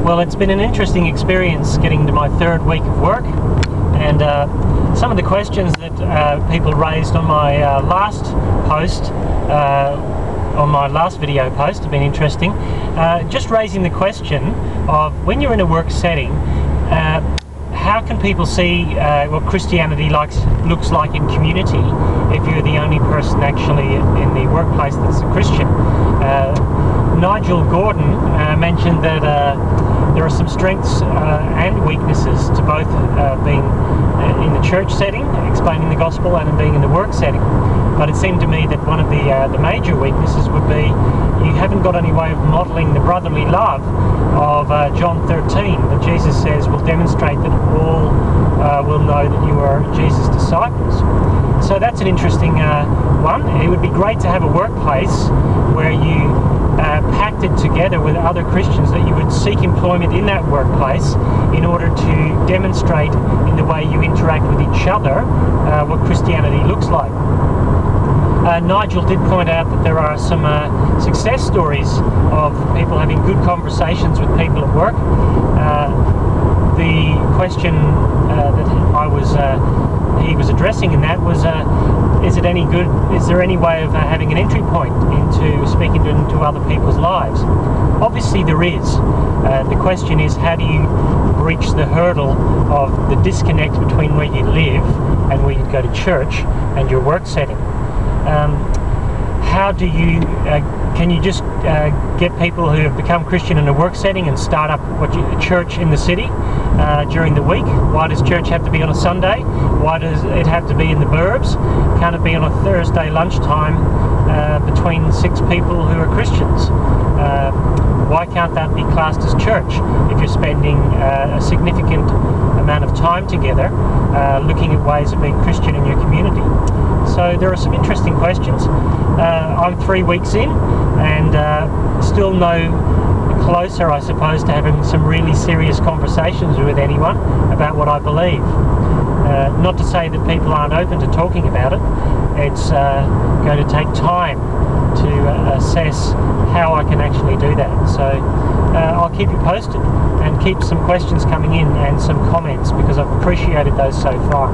Well, it's been an interesting experience getting to my third week of work, and some of the questions that people raised on my last post, on my last video post, have been interesting. Just raising the question of, when you're in a work setting, how can people see what Christianity looks like in community if you're the only person actually in the workplace that's a Christian? Nigel Gordon mentioned that there are some strengths and weaknesses to both being in the church setting, explaining the gospel, and being in the work setting. But it seemed to me that one of the major weaknesses would be you haven't got any way of modelling the brotherly love of John 13 that Jesus says will demonstrate that all will know that you are Jesus' disciples. So that's an interesting one. It would be great to have a workplace where you pacted together with other Christians, that you would seek employment in that workplace in order to demonstrate in the way you interact with each other what Christianity looks like. Nigel did point out that there are some success stories of people having good conversations with people at work. The question that he was addressing in that was, is it any good? Is there any way of having an entry point into speaking into other people's lives? Obviously there is. The question is, how do you breach the hurdle of the disconnect between where you live and where you go to church and your work setting? How do you, can you just get people who have become Christian in a work setting and start up a church in the city during the week? Why does church have to be on a Sunday? Why does it have to be in the burbs? Can't it be on a Thursday lunchtime between 6 people who are Christians? Why can't that be classed as church if you're spending a significant amount of time together looking at ways of being Christian in your community? So there are some interesting questions. I'm 3 weeks in and still no closer, I suppose, to having some really serious conversations with anyone about what I believe. Not to say that people aren't open to talking about it. It's going to take time to assess how I can actually do that. So I'll keep you posted and keep some questions coming in and some comments, because I've appreciated those so far.